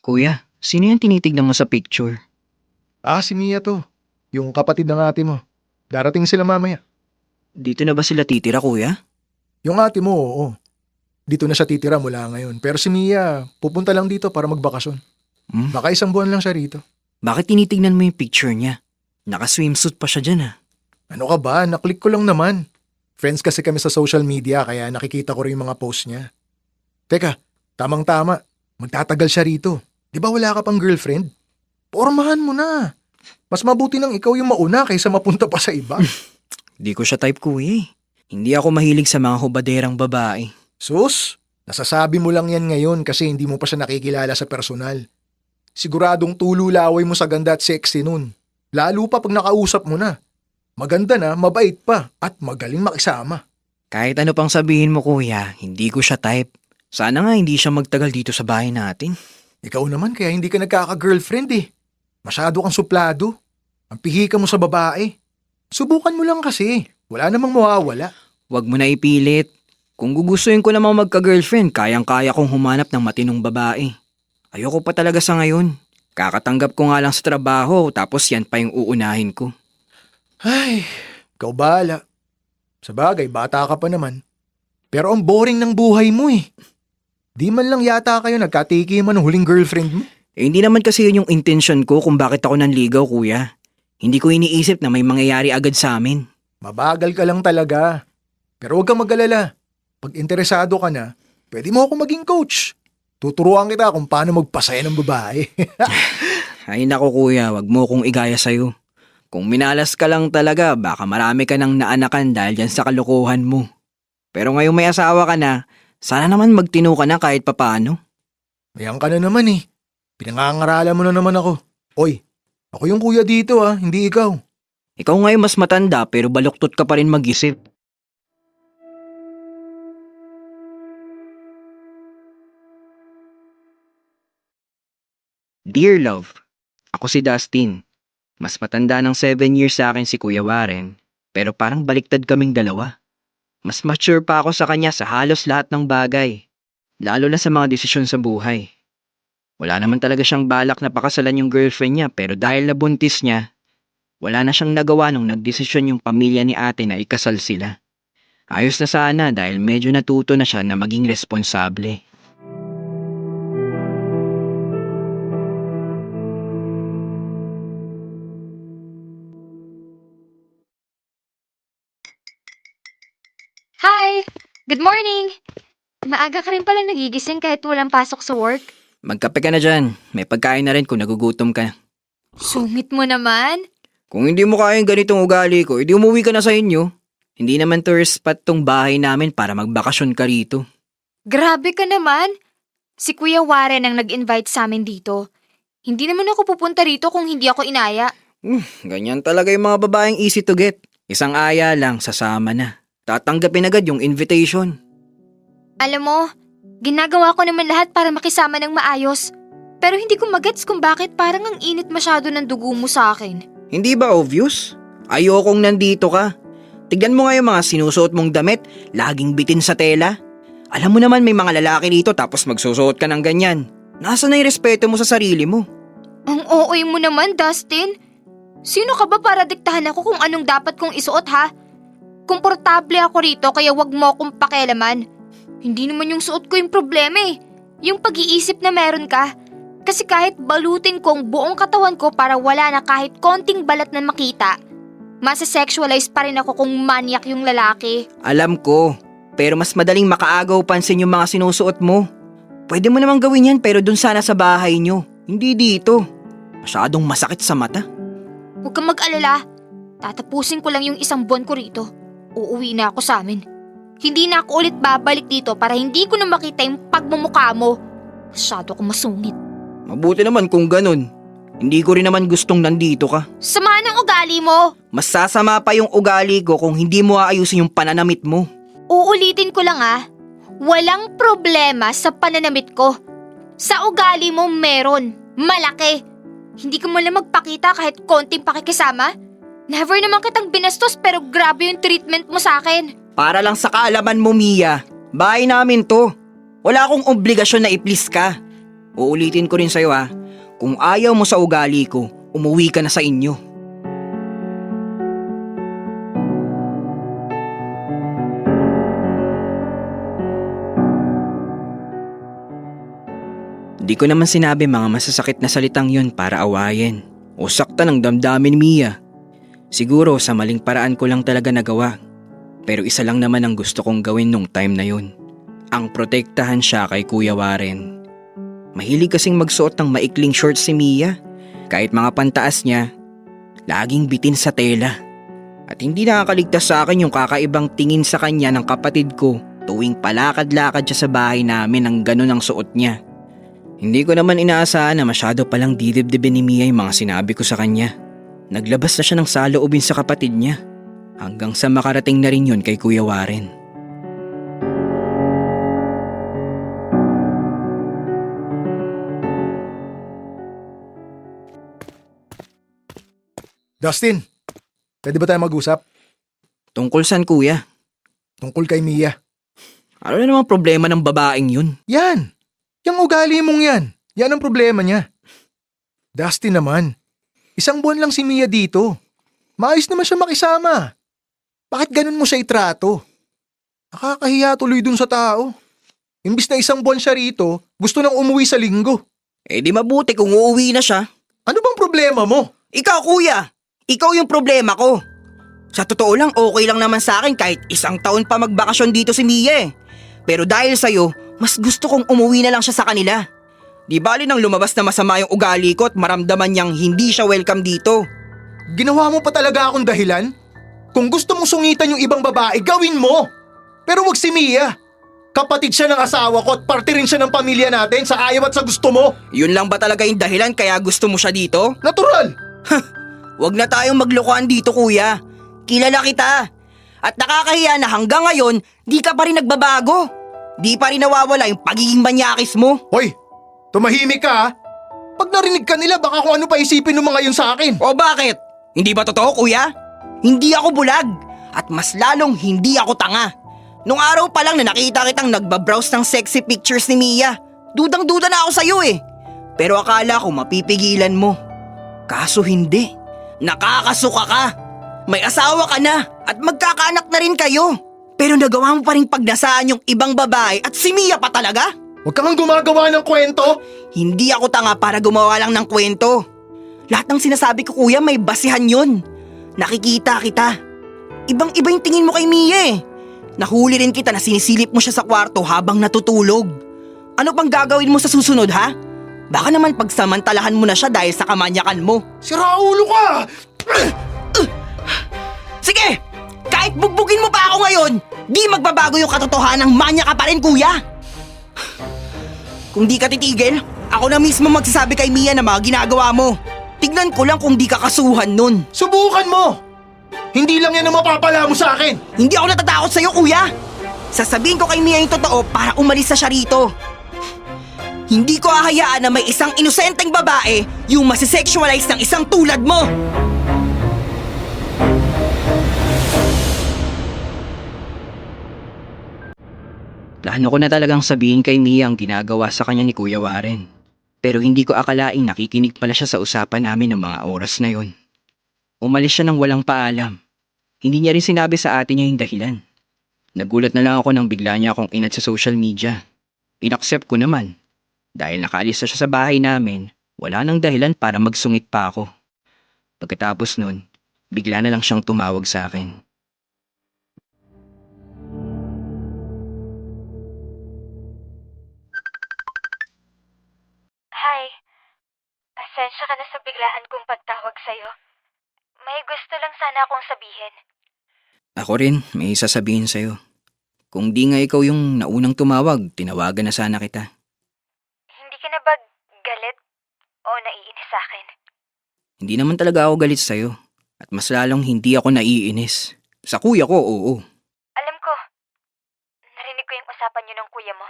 Kuya, sino yung tinitignan mo sa picture? Si Mia to. Yung kapatid ng ate mo. Darating sila mamaya. Dito na ba sila titira, kuya? Yung ate mo, oo. Dito na siya titira mula ngayon. Pero si Mia, pupunta lang dito para magbakasyon. Hmm? Baka isang buwan lang siya rito. Bakit tinitignan mo yung picture niya? Naka-swimsuit pa siya dyan ah. Ano ka ba? Naklik ko lang naman. Friends kasi kami sa social media kaya nakikita ko rin yung mga post niya. Teka, tamang-tama. Magtatagal siya rito. Di ba wala ka pang girlfriend? Pormahan mo na. Mas mabuti nang ikaw yung mauna kaysa mapunta pa sa iba. Di ko siya type, kuya eh. Hindi ako mahilig sa mga hubaderang babae. Sus, nasasabi mo lang yan ngayon kasi hindi mo pa siya nakikilala sa personal. Siguradong tululaway mo sa ganda at sexy nun. Lalo pa pag nakausap mo na. Maganda na, mabait pa, at magaling makisama. Kahit ano pang sabihin mo, kuya, hindi ko siya type. Sana nga hindi siya magtagal dito sa bahay natin. Ikaw naman kaya hindi ka nagkaka-girlfriend eh. Masyado kang suplado. Ang pihika mo sa babae. Subukan mo lang kasi. Wala namang mawawala. Huwag mo na ipilit. Kung gugustuhin ko namang magka-girlfriend, kayang-kaya kong humanap ng matinong babae. Ayoko pa talaga sa ngayon. Kakatanggap ko nga lang sa trabaho, tapos yan pa yung uunahin ko. Ay, ikaw bahala. Sa bagay, bata ka pa naman. Pero ang boring ng buhay mo eh. Di man lang yata kayo nagkatikiman ng huling girlfriend mo. Hindi naman kasi yun yung intention ko kung bakit ako nanligaw, kuya. Hindi ko iniisip na may mangyayari agad sa amin. Mabagal ka lang talaga. Pero huwag kang mag-alala. Pag interesado ka na, pwede mo ako maging coach. Tuturuan kita kung paano magpasaya ng babae. Ay nako kuya, wag mo kong igaya sa'yo. Kung minalas ka lang talaga, baka marami ka nang naanakan dahil dyan sa kalokohan mo. Pero ngayong may asawa ka na, sana naman magtino ka na kahit papaano. Ayan ka na naman eh. Pinangangaralan mo na naman ako. Oy, ako yung kuya dito hindi ikaw. Ikaw ngayon mas matanda pero baluktot ka pa rin mag-isip. Dear Love, ako si Dustin. Mas matanda ng 7 years sa akin si Kuya Warren, pero parang baliktad kaming dalawa. Mas mature pa ako sa kanya sa halos lahat ng bagay, lalo na sa mga desisyon sa buhay. Wala naman talaga siyang balak na pakasalan yung girlfriend niya pero dahil nabuntis niya, wala na siyang nagawa nung nagdesisyon yung pamilya ni ate na ikasal sila. Ayos na sana dahil medyo natuto na siya na maging responsable. Hi! Good morning! Maaga ka rin pala nagigising kahit walang pasok sa work. Magkape ka na dyan, may pagkain na rin kung nagugutom ka. Sungit mo naman. Kung hindi mo kaya yung ganitong ugali ko, edi umuwi ka na sa inyo. Hindi naman tourist spot tong bahay namin para magbakasyon ka rito. Grabe ka naman. Si Kuya Warren ang nag-invite sa amin dito. Hindi naman ako pupunta rito kung hindi ako inaya. Ganyan talaga yung mga babaeng easy to get. Isang aya lang, sasama na. Tatanggapin agad yung invitation. Alam mo, ginagawa ko naman lahat para makisama ng maayos. Pero hindi ko magets kung bakit parang ang init masyado ng dugo mo sa akin. Hindi ba obvious? Ayokong nandito ka. Tignan mo nga yung mga sinusuot mong damit, laging bitin sa tela. Alam mo naman may mga lalaki dito tapos magsusuot ka ng ganyan. Nasaan na yung respeto mo sa sarili mo? Ang OA mo naman, Dustin. Sino ka ba para diktahan ako kung anong dapat kong isuot, ha? Komportable ako rito kaya wag mo akong pakialaman. Hindi naman yung suot ko yung problema eh. Yung pag-iisip na meron ka. Kasi kahit balutin ko ang buong katawan ko para wala na kahit konting balat na makita, masasexualize pa rin ako kung manyak yung lalaki. Alam ko, pero mas madaling makaagaw pansin yung mga sinusuot mo. Pwede mo namang gawin yan pero dun sana sa bahay nyo, hindi dito. Masyadong masakit sa mata. Huwag kang mag-alala. Tatapusin ko lang yung isang buwan ko rito. Uuwi na ako sa amin. Hindi na ako ulit babalik dito para hindi ko na makita yung pagmumukha mo. Masyado akong masungit. Mabuti naman kung ganun. Hindi ko rin naman gustong nandito ka. Sama ng ugali mo! Mas sasama pa yung ugali ko kung hindi mo aayusin yung pananamit mo. Uulitin ko lang walang problema sa pananamit ko. Sa ugali mo meron, malaki. Hindi ka mo lang magpakita kahit konting pakikisama. Never naman kitang binastos pero grabe yung treatment mo sa akin. Para lang sa kaalaman mo, Mia. Bahay namin to. Wala akong obligasyon na i-please ka. Uulitin ko rin sa'yo ha, kung ayaw mo sa ugali ko, umuwi ka na sa inyo. Di ko naman sinabi mga masasakit na salitang yun para awayin o saktan ng damdamin ni Mia. Siguro sa maling paraan ko lang talaga nagawa. Pero isa lang naman ang gusto kong gawin nung time na yun. Ang protektahan siya kay Kuya Warren. Mahilig kasing magsuot ng maikling shorts si Mia. Kahit mga pantaas niya, laging bitin sa tela. At hindi nakakaligtas sa akin yung kakaibang tingin sa kanya ng kapatid ko tuwing palakad-lakad siya sa bahay namin ng ganun ang suot niya. Hindi ko naman inaasahan na masyado palang didibdibin ni Mia yung mga sinabi ko sa kanya. Naglabas na siya ng saloobin sa kapatid niya. Hanggang sa makarating na rin yun kay Kuya Warren. Dustin, pwede ba tayo mag-usap? Tungkol saan kuya? Tungkol kay Mia. Ano na naman problema ng babaeng yun? Yan! Yung ugali mong yan. Yan ang problema niya. Dustin naman, 1 buwan lang si Mia dito. Maayos naman siya makisama. Bakit ganun mo siya itrato? Nakakahiya tuloy dun sa tao. Imbis na 1 buwan siya rito, gusto nang umuwi sa linggo. Eh di mabuti kung uuwi na siya. Ano bang problema mo? Ikaw kuya, ikaw yung problema ko. Sa totoo lang okay lang naman sa akin kahit 1 taon pa magbakasyon dito si Mia eh. Pero dahil sa'yo, mas gusto kong umuwi na lang siya sa kanila. Di bali nang lumabas na masama yung ugali ko at maramdaman niyang hindi siya welcome dito. Ginawa mo pa talaga akong dahilan? Kung gusto mong sungitan yung ibang babae, gawin mo! Pero wag si Mia. Kapatid siya ng asawa ko at parte rin siya ng pamilya natin sa ayaw at sa gusto mo. Yun lang ba talaga yung dahilan kaya gusto mo siya dito? Natural! Wag na tayong maglokohan dito kuya. Kilala kita. At nakakahiya na hanggang ngayon, di ka pa rin nagbabago. Di pa rin nawawala yung pagiging manyakis mo. Hoy, tumahimik ka ha. Pag narinig ka nila, baka kung ano pa isipin ng mga yun sa akin. O bakit? Hindi ba totoo kuya? Hindi ako bulag. At mas lalong hindi ako tanga. Nung araw pa lang na nakita kitang nagbabrowse ng sexy pictures ni Mia, dudang-duda na ako sa'yo eh. Pero akala ko mapipigilan mo. Kaso hindi. Nakakasuka ka. May asawa ka na at magkakaanak na rin kayo. Pero nagawa mo pa rin pagnasaan yung ibang babae at si Mia pa talaga? Huwag kang gumagawa ng kwento. Hindi ako tanga para gumawa lang ng kwento. Lahat ng sinasabi ko kuya may basihan yun. Nakikita kita. Ibang-iba yung tingin mo kay Mia eh. Nahuli rin kita na sinisilip mo siya sa kwarto habang natutulog. Ano pang gagawin mo sa susunod ha? Baka naman pagsamantalahan mo na siya dahil sa kamanyakan mo. Sira ulo ka! Sige! Kahit bugbugin mo pa ako ngayon, di magbabago yung katotohanan ng manya ka pa rin kuya. Kung di ka titigil, ako na mismo magsasabi kay Mia na mga ginagawa mo. Tignan ko lang kung di ka kasuhan nun. Subukan mo! Hindi lang yan ang mapapala mo sa akin! Hindi ako natatakot sa'yo, kuya! Sasabihin ko kay Mia yung totoo para umalis na siya rito. Hindi ko hahayaan na may isang inosenteng babae yung masisexualize ng isang tulad mo! Plano ko na talagang sabihin kay Mia ang ginagawa sa kanya ni Kuya Warren. Pero hindi ko akalaing nakikinig pala siya sa usapan namin ng mga oras na yon. Umalis siya nang walang paalam. Hindi niya rin sinabi sa atin niya yung dahilan. Nagulat na lang ako nang bigla niya akong inad sa social media. Inaccept ko naman. Dahil nakaalis na siya sa bahay namin, wala nang dahilan para magsungit pa ako. Pagkatapos nun, bigla na lang siyang tumawag sa akin. Hi. Pasensya ka na sa biglaan kong pagtawag sa'yo. May gusto lang sana akong sabihin. Ako rin, may sasabihin sa'yo. Kung di nga ikaw yung naunang tumawag, tinawagan na sana kita. Hindi ka na ba galit o naiinis sa akin? Hindi naman talaga ako galit sa'yo. At mas lalong hindi ako naiinis. Sa kuya ko, oo. Alam ko, narinig ko yung usapan niyo ng kuya mo.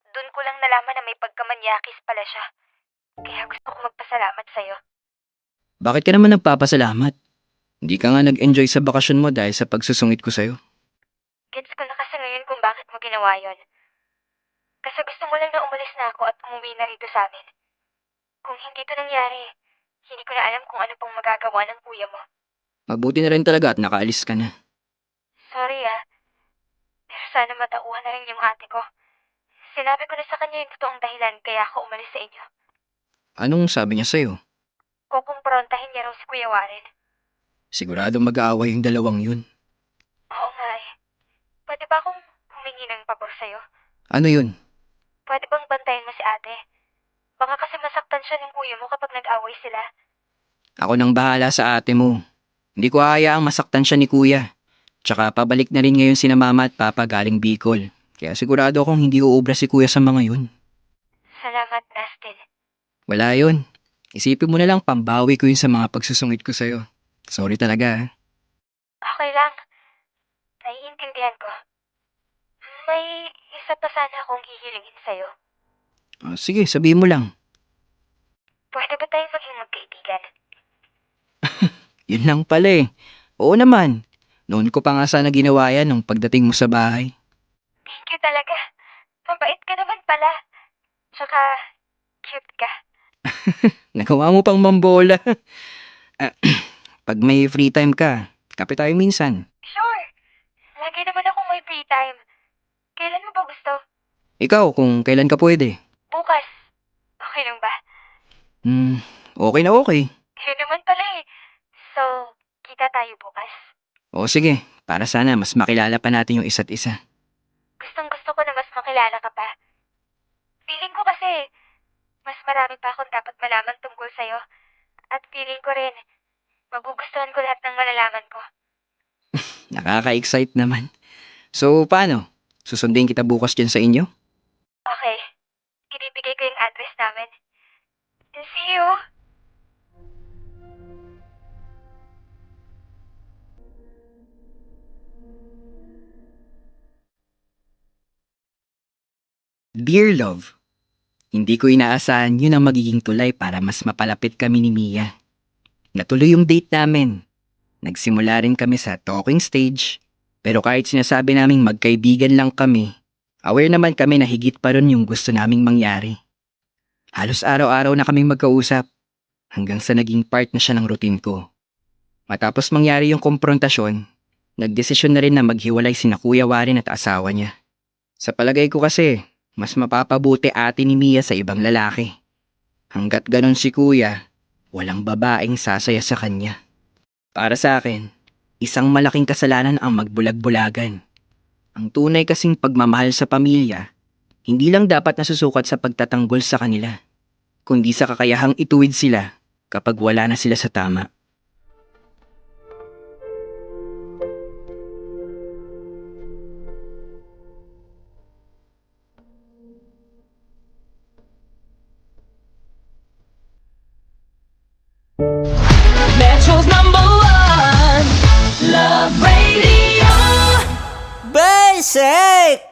Doon ko lang nalaman na may pagkamanyakis pala siya. Kaya gusto ko magpasalamat sa'yo. Bakit ka naman nagpapasalamat? Hindi ka nga nag-enjoy sa bakasyon mo dahil sa pagsusungit ko sa'yo. Gets ko na kasi ngayon kung bakit mo ginawa yon. Alam ko, narinig ko yung usapan niyo ng kuya mo. Doon ko lang nalaman na may pagkamanyakis pala siya. Kaya gusto ko magpasalamat sa'yo. Bakit ka naman nagpapasalamat? Hindi ka nga nag-enjoy sa bakasyon mo dahil sa pagsusungit ko sa'yo. Kasi gusto mo lang na umalis na ako at umuwi na rito sa amin. Kung hindi to nangyari, hindi ko na alam kung ano pang magagawa ng kuya mo. Mabuti na rin talaga at nakaalis ka na. Sorry pero sana matauhan na rin yung ate ko. Sinabi ko na sa kanya yung totoong dahilan kaya ako umalis sa inyo. Anong sabi niya sa'yo? Kukumprontahin niya raw si Kuya Warren. Sigurado mag-aaway yung dalawang yun. Oo nga Pwede ba akong humingi ng pabor sa'yo? Ano yun? Pwede bang bantayan mo si ate? Baka kasi masaktan siya ng kuya mo kapag nag-away sila. Ako nang bahala sa ate mo. Hindi ko hayaang masaktan siya ni kuya. Tsaka pabalik na rin ngayon sina mama at papa galing Bicol. Kaya sigurado akong hindi uubra si kuya sa mga yun. Salamat, Dustin. Wala yun. Isipin mo na lang pambawi ko yun sa mga pagsusungit ko sa'yo. Sorry talaga. Okay lang. Naiintindihan ko. May isa pa sana akong hihilingin sa'yo. Sige, sabihin mo lang. Pwede ba tayong maging magkaibigan? Yun lang pala eh. Oo naman. Noon ko pa nga sana ginawa yan nung pagdating mo sa bahay. Thank you talaga. Mabait ka naman pala. Tsaka, cute ka. Nagawa mo pang mambola. Pag may free time ka, kape tayo minsan. Sure. Lagi naman akong may free time. Kailan mo ba gusto? Ikaw, kung kailan ka pwede. Bukas. Okay lang ba? Okay na okay. Yun naman pala So, kita tayo bukas. O sige, para sana mas makilala pa natin yung isa't isa. Gustong gusto ko na mas makilala ka pa. Feeling ko kasi, mas marami pa akong dapat malaman tungkol sa'yo. At feeling ko rin, magugustuhan ko lahat ng malalaman ko. Nakaka-excite naman. So, paano? Susundin kita bukas dyan sa inyo? Okay. Ibibigay ko yung address namin. And see you! Dear Love, hindi ko inaasahan yun ang magiging tulay para mas mapalapit kami ni Mia. Natuloy yung date namin. Nagsimula rin kami sa talking stage. Pero kahit sinasabi naming magkaibigan lang kami, aware naman kami na higit pa ron yung gusto naming mangyari. Halos araw-araw na kaming magkausap hanggang sa naging part na siya ng routine ko. Matapos mangyari yung komprontasyon, nagdesisyon na rin na maghiwalay sina Kuya Warren at asawa niya. Sa palagay ko kasi, mas mapapabuti ate ni Mia sa ibang lalaki. Hanggat ganon si Kuya, walang babaeng sasaya sa kanya. Para sa akin, isang malaking kasalanan ang magbulag-bulagan. Ang tunay kasing pagmamahal sa pamilya, hindi lang dapat nasusukat sa pagtatanggol sa kanila, kundi sa kakayahang ituwid sila kapag wala na sila sa tama. Metro's #1 Love Radio Basic!